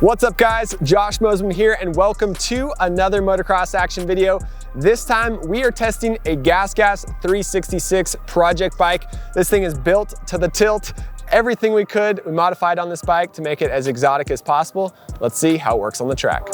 What's up guys, Josh Mosman here and welcome to another motocross action video. This time we are testing a GasGas 366 project bike. This thing is built to the tilt. Everything we could, we modified on this bike to make it as exotic as possible. Let's see how it works on the track.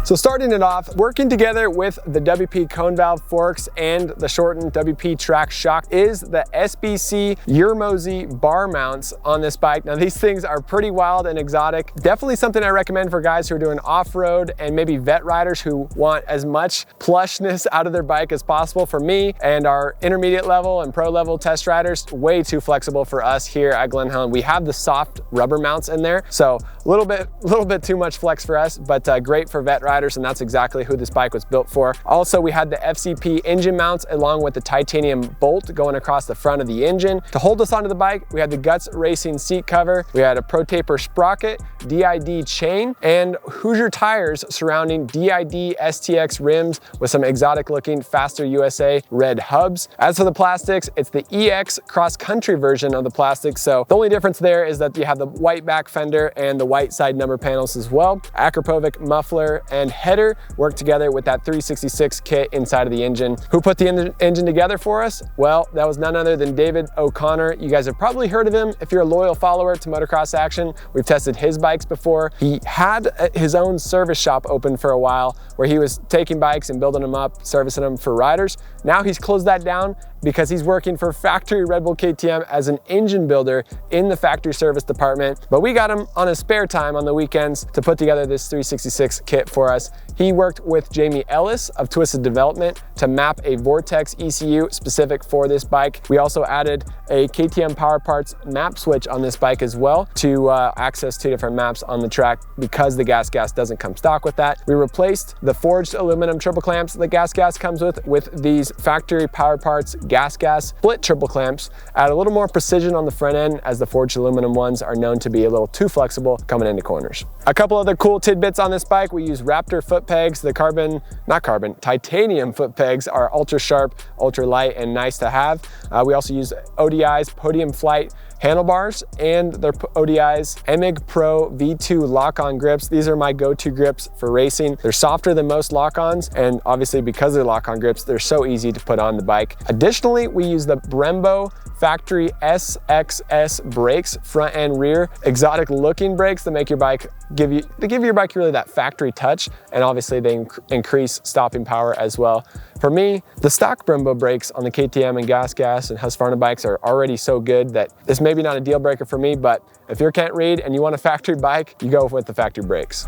So starting it off, working together with the WP cone valve forks and the shortened WP Traxx shock is the SBC Yermozy bar mounts on this bike. Now these things are pretty wild and exotic. Definitely something I recommend for guys who are doing off-road and maybe vet riders who want as much plushness out of their bike as possible. For me and our intermediate level and pro level test riders, way too flexible for us here at Glen Helen. We have the soft rubber mounts in there, so a little bit too much flex for us, but great for vet riders. And that's exactly who this bike was built for. Also, we had the FCP engine mounts along with the titanium bolt going across the front of the engine. To hold us onto the bike, we had the Guts Racing seat cover. We had a Pro Taper sprocket, DID chain, and Hoosier tires surrounding DID STX rims with some exotic looking Faster USA red hubs. As for the plastics, it's the EX cross-country version of the plastic. So the only difference there is that you have the white back fender and the white side number panels as well. Akrapovic muffler and header work together with that 366 kit inside of the engine. Who put the engine together for us? Well, that was none other than David O'Connor. You guys have probably heard of him if you're a loyal follower to motocross action. We've tested his bikes before. He had his own service shop open for a while where he was taking bikes and building them up, servicing them for riders. Now he's closed that down because he's working for factory Red Bull KTM as an engine builder in the factory service department. But we got him on his spare time on the weekends to put together this 366 kit for us. He worked with Jamie Ellis of Twisted Development to map a Vortex ECU specific for this bike. We also added a KTM Power Parts map switch on this bike as well to access two different maps on the track because the GasGas doesn't come stock with that. We replaced the forged aluminum triple clamps that GasGas comes with these factory Power Parts GasGas split triple clamps. Add a little more precision on the front end as the forged aluminum ones are known to be a little too flexible coming into corners. A couple other cool tidbits on this bike. We use Raptor foot pegs. The titanium foot pegs are ultra sharp, ultra light, and nice to have. We also use ODI's Podium Flight handlebars and their ODI's EMIG Pro V2 lock-on grips. These are my go-to grips for racing. They're softer than most lock-ons, and obviously because they're lock-on grips, they're so easy to put on the bike. Additionally, we use the Brembo factory SXS brakes, front and rear. Exotic looking brakes that make your bike give your bike really that factory touch, and obviously they increase stopping power as well. For me, the stock Brembo brakes on the KTM and GasGas and Husqvarna bikes are already so good that this may be not a deal breaker for me, but if you can't read and you want a factory bike, you go with the factory brakes.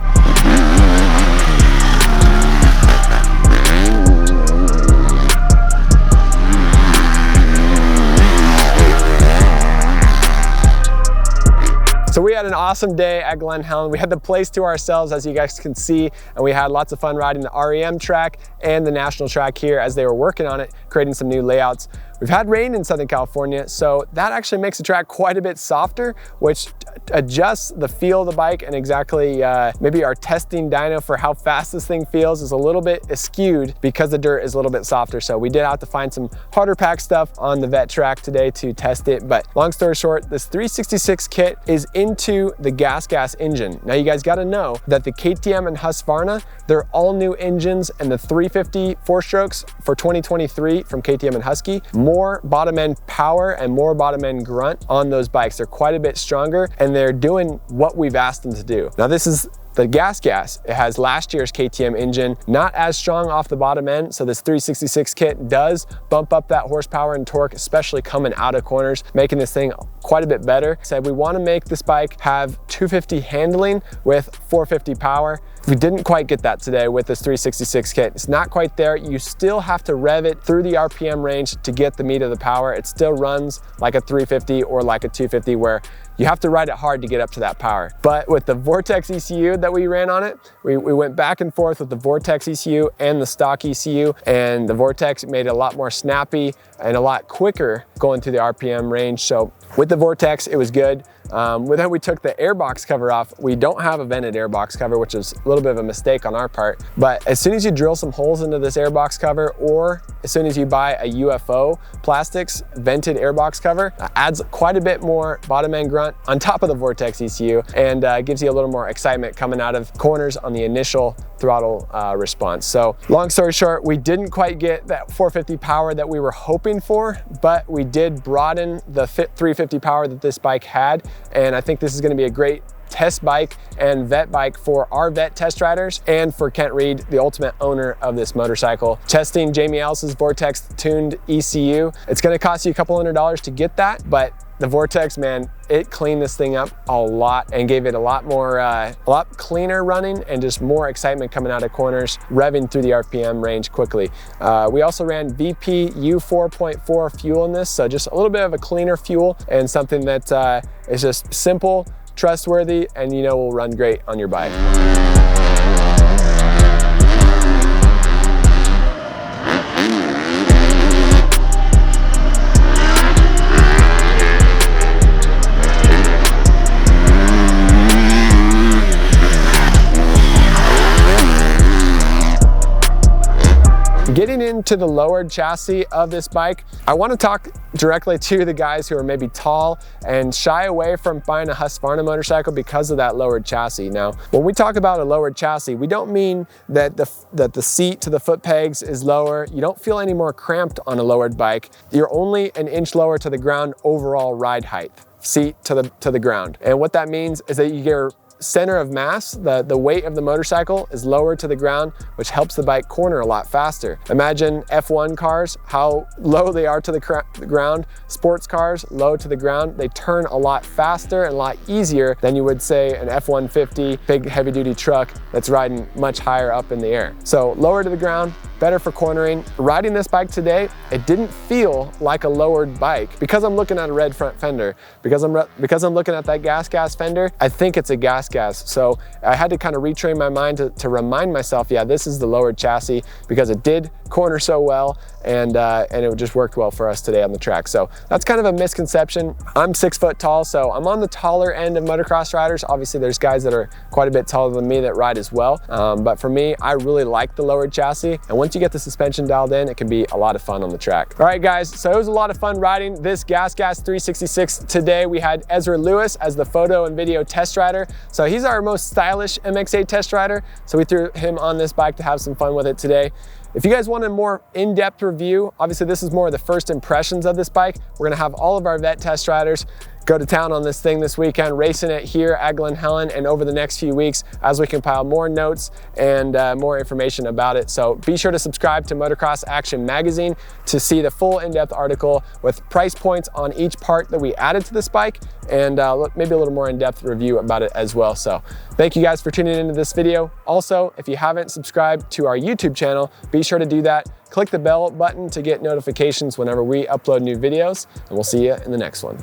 So we had an awesome day at Glen Helen. We had the place to ourselves, as you guys can see, and we had lots of fun riding the REM track and the national track here as they were working on it, creating some new layouts. We've had rain in Southern California, so that actually makes the track quite a bit softer, which adjusts the feel of the bike, and exactly maybe our testing dyno for how fast this thing feels is a little bit skewed because the dirt is a little bit softer. So we did have to find some harder pack stuff on the vet track today to test it. But long story short, this 366 kit is into the GasGas engine. Now you guys got to know that the KTM and Husqvarna, they're all new engines, and the 350 4-strokes for 2023 from KTM and Husky, more bottom end power and more bottom end grunt on those bikes. They're quite a bit stronger and they're doing what we've asked them to do. Now this is the GasGas, it has last year's KTM engine, not as strong off the bottom end, so this 366 kit does bump up that horsepower and torque, especially coming out of corners, making this thing quite a bit better. So we want to make this bike have 250 handling with 450 power. We didn't quite get that today with this 366 kit. It's not quite there. You still have to rev it through the RPM range to get the meat of the power. It still runs like a 350 or like a 250 where you have to ride it hard to get up to that power. But with the Vortex ECU that we ran on it, we went back and forth with the Vortex ECU and the stock ECU, and the Vortex made it a lot more snappy and a lot quicker going through the RPM range. So with the Vortex, it was good. Then we took the airbox cover off. We don't have a vented airbox cover, which is a little bit of a mistake on our part. But as soon as you drill some holes into this airbox cover, or as soon as you buy a UFO plastics vented airbox cover, adds quite a bit more bottom end grunt on top of the Vortex ECU, and gives you a little more excitement coming out of corners on the initial throttle response. So long story short, we didn't quite get that 450 power that we were hoping for, but we did broaden the 350 power that this bike had. And I think this is going to be a great test bike and vet bike for our vet test riders and for Kent Reed, the ultimate owner of this motorcycle. Testing Jamie Ellis's Vortex tuned ECU. It's going to cost you a couple $100 to get that, but the Vortex, man, it cleaned this thing up a lot and gave it a lot more, a lot cleaner running and just more excitement coming out of corners, revving through the RPM range quickly. We also ran VP U4.4 fuel in this, so just a little bit of a cleaner fuel and something that is just simple, trustworthy, and you know will run great on your bike. Getting into the lowered chassis of this bike, I want to talk directly to the guys who are maybe tall and shy away from buying a Husqvarna motorcycle because of that lowered chassis. Now, when we talk about a lowered chassis, we don't mean that the seat to the foot pegs is lower. You don't feel any more cramped on a lowered bike. You're only an inch lower to the ground overall ride height, seat to the ground. And what that means is that your center of mass, the weight of the motorcycle is lower to the ground, which helps the bike corner a lot faster. Imagine F1 cars, how low they are to the ground. Sports cars, low to the ground. They turn a lot faster and a lot easier than you would say an F-150 big heavy duty truck that's riding much higher up in the air. So lower to the ground, better for cornering. Riding this bike today, it didn't feel like a lowered bike because I'm looking at a red front fender, because I'm looking at that GasGas fender. I think it's a GasGas. So I had to kind of retrain my mind to remind myself, yeah, this is the lowered chassis, because it did corner so well, and it just worked well for us today on the track. So that's kind of a misconception. I'm 6 foot tall, so I'm on the taller end of motocross riders. Obviously there's guys that are quite a bit taller than me that ride as well. But for me, I really like the lowered chassis. And once you get the suspension dialed in, it can be a lot of fun on the track. All right, guys, so it was a lot of fun riding this GasGas 366 today. We had Ezra Lewis as the photo and video test rider. So he's our most stylish MX-8 test rider. So we threw him on this bike to have some fun with it today. If you guys want a more in-depth review, obviously this is more of the first impressions of this bike. We're gonna have all of our vet test riders go to town on this thing this weekend, racing it here at Glen Helen and over the next few weeks as we compile more notes and more information about it. So be sure to subscribe to Motocross Action Magazine to see the full in-depth article with price points on each part that we added to this bike, and maybe a little more in-depth review about it as well. So thank you guys for tuning into this video. Also, if you haven't subscribed to our YouTube channel, be sure to do that. Click the bell button to get notifications whenever we upload new videos, and we'll see you in the next one.